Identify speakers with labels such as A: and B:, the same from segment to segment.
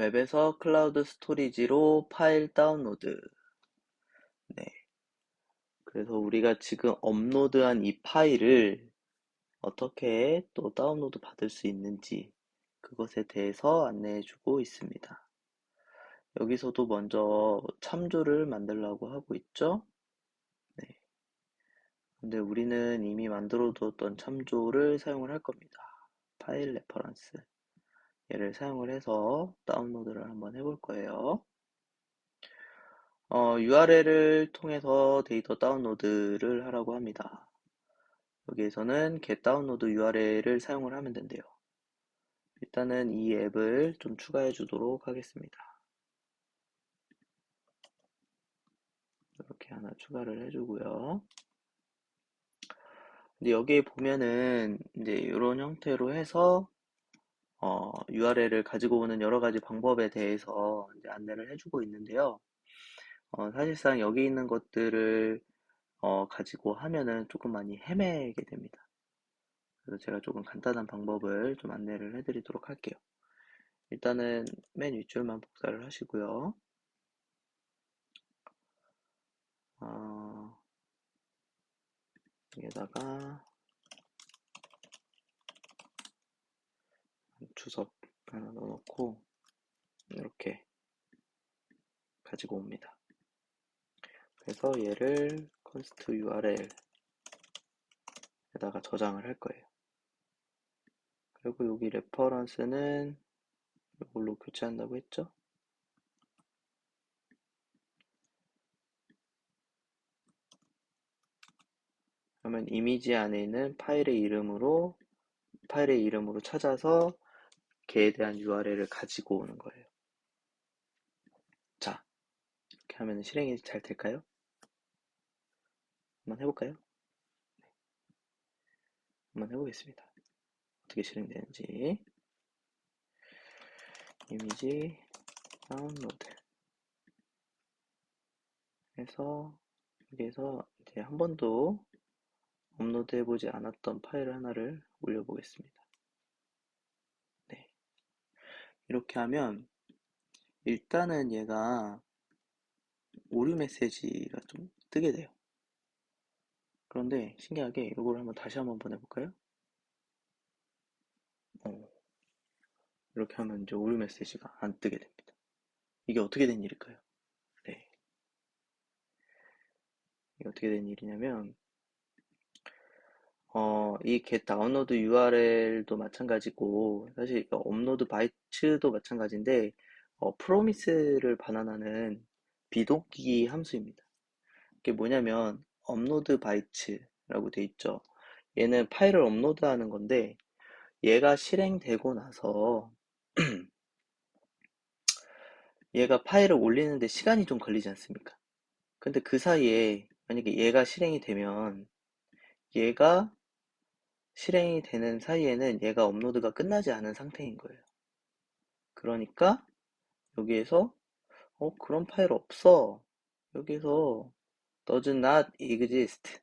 A: 웹에서 클라우드 스토리지로 파일 다운로드. 네. 그래서 우리가 지금 업로드한 이 파일을 어떻게 또 다운로드 받을 수 있는지 그것에 대해서 안내해주고 있습니다. 여기서도 먼저 참조를 만들려고 하고 있죠. 네. 근데 우리는 이미 만들어 두었던 참조를 사용을 할 겁니다. 파일 레퍼런스. 얘를 사용을 해서 다운로드를 한번 해볼 거예요. URL을 통해서 데이터 다운로드를 하라고 합니다. 여기에서는 get download URL을 사용을 하면 된대요. 일단은 이 앱을 좀 추가해 주도록 하겠습니다. 이렇게 하나 추가를 해주고요. 근데 여기에 보면은 이제 이런 형태로 해서 URL을 가지고 오는 여러 가지 방법에 대해서 이제 안내를 해주고 있는데요. 사실상 여기 있는 것들을 가지고 하면은 조금 많이 헤매게 됩니다. 그래서 제가 조금 간단한 방법을 좀 안내를 해드리도록 할게요. 일단은 맨 윗줄만 복사를 하시고요. 여기다가 주석 하나 넣어놓고 이렇게 가지고 옵니다. 그래서 얘를 const URL에다가 저장을 할 거예요. 그리고 여기 레퍼런스는 이걸로 교체한다고 했죠? 그러면 이미지 안에 있는 파일의 이름으로 찾아서 걔에 대한 URL을 가지고 오는 거예요. 자, 이렇게 하면 실행이 잘 될까요? 한번 해볼까요? 한번 해보겠습니다. 어떻게 실행되는지. 이미지 다운로드 해서 여기에서 이제 한 번도 업로드 해보지 않았던 파일 하나를 올려보겠습니다. 네. 이렇게 하면 일단은 얘가 오류 메시지가 좀 뜨게 돼요. 그런데 신기하게 이걸 다시 한번 보내볼까요? 이렇게 하면 이제 오류 메시지가 안 뜨게 됩니다. 이게 어떻게 된 일일까요? 네. 이게 어떻게 된 일이냐면 이 get 다운로드 URL도 마찬가지고 사실 업로드 바이츠도 마찬가지인데 프로미스를 반환하는 비동기 함수입니다. 이게 뭐냐면 업로드 바이츠라고 돼 있죠. 얘는 파일을 업로드하는 건데 얘가 실행되고 나서 얘가 파일을 올리는데 시간이 좀 걸리지 않습니까? 근데 그 사이에 만약에 얘가 실행이 되면 얘가 실행이 되는 사이에는 얘가 업로드가 끝나지 않은 상태인 거예요. 그러니까 여기에서 그런 파일 없어. 여기서 does not exist.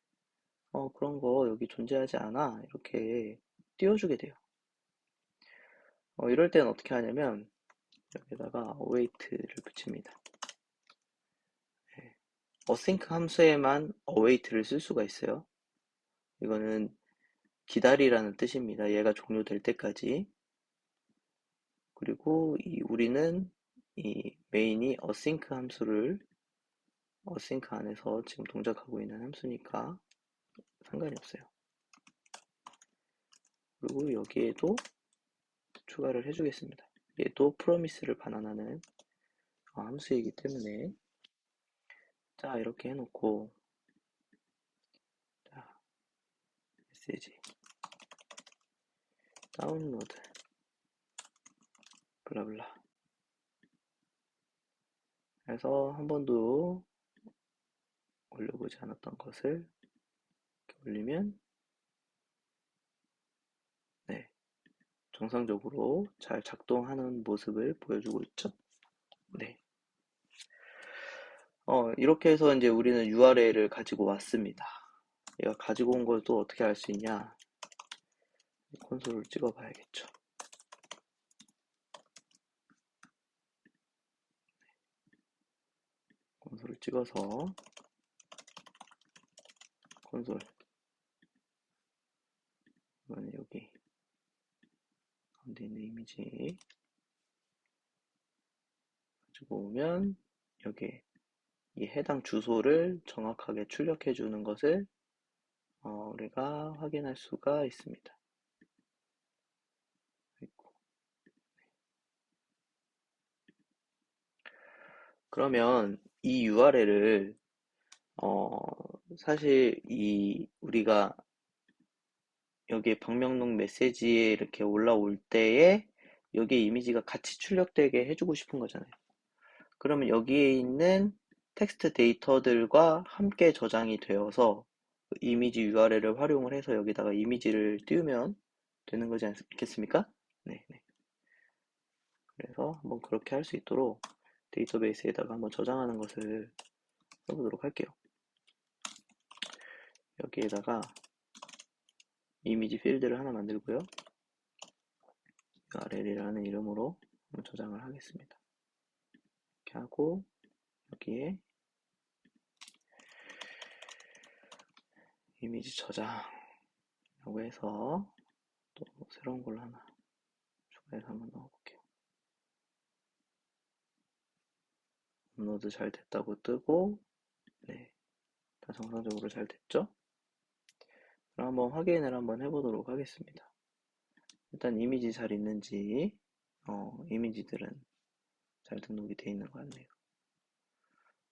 A: 그런 거 여기 존재하지 않아. 이렇게 띄워주게 돼요. 이럴 때는 어떻게 하냐면 여기다가 await를 붙입니다. 네. async 함수에만 await를 쓸 수가 있어요. 이거는 기다리라는 뜻입니다. 얘가 종료될 때까지. 그리고 우리는 이 메인이 async 함수를 async 안에서 지금 동작하고 있는 함수니까 상관이 없어요. 그리고 여기에도 추가를 해주겠습니다. 얘도 프로미스를 반환하는 함수이기 때문에 자 이렇게 해놓고 자 메시지 다운로드 블라블라 해서 한 번도 올려보지 않았던 것을 이렇게 올리면 네 정상적으로 잘 작동하는 모습을 보여주고 있죠. 네. 이렇게 해서 이제 우리는 URL을 가지고 왔습니다. 얘가 가지고 온 걸 또 어떻게 알 수 있냐? 콘솔을 찍어 봐야겠죠. 콘솔을 찍어서 콘솔 이번에 여기 가운데 있는 이미지 가지고 오면 여기에 이 해당 주소를 정확하게 출력해 주는 것을 우리가 확인할 수가 있습니다. 그러면 이 URL을 사실 이 우리가 여기에 방명록 메시지에 이렇게 올라올 때에 여기에 이미지가 같이 출력되게 해주고 싶은 거잖아요. 그러면 여기에 있는 텍스트 데이터들과 함께 저장이 되어서 그 이미지 URL을 활용을 해서 여기다가 이미지를 띄우면 되는 거지 않겠습니까? 네, 네. 그래서 한번 그렇게 할 수 있도록 데이터베이스에다가 한번 저장하는 것을 해보도록 할게요. 여기에다가 이미지 필드를 하나 만들고요. URL이라는 이름으로 한번 저장을 하겠습니다. 이렇게 하고 여기에 이미지 저장이라고 해서 또 새로운 걸로 하나 추가해서 한번 넣어볼게요. 업로드 잘 됐다고 뜨고 네, 다 정상적으로 잘 됐죠? 그럼 한번 확인을 한번 해보도록 하겠습니다. 일단 이미지 잘 있는지 이미지들은 잘 등록이 되어 있는 것 같네요.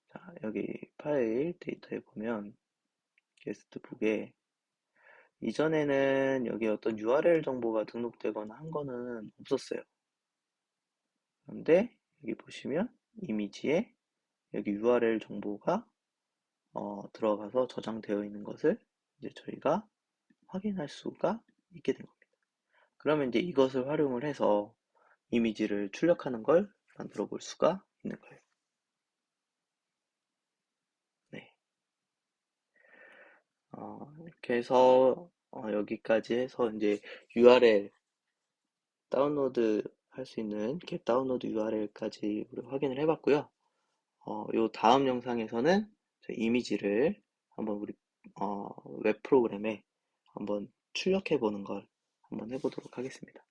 A: 자, 여기 파일 데이터에 보면 게스트북에 이전에는 여기 어떤 URL 정보가 등록되거나 한 거는 없었어요. 그런데 여기 보시면 이미지에 여기 URL 정보가 들어가서 저장되어 있는 것을 이제 저희가 확인할 수가 있게 된 겁니다. 그러면 이제 이것을 활용을 해서 이미지를 출력하는 걸 만들어 볼 수가 있는 거예요. 네. 이렇게 해서 여기까지 해서 이제 URL 다운로드 할 수 있는 겟 다운로드 URL까지 우리 확인을 해봤고요. 요 다음 영상에서는 이미지를 한번 우리 웹 프로그램에 한번 출력해 보는 걸 한번 해보도록 하겠습니다.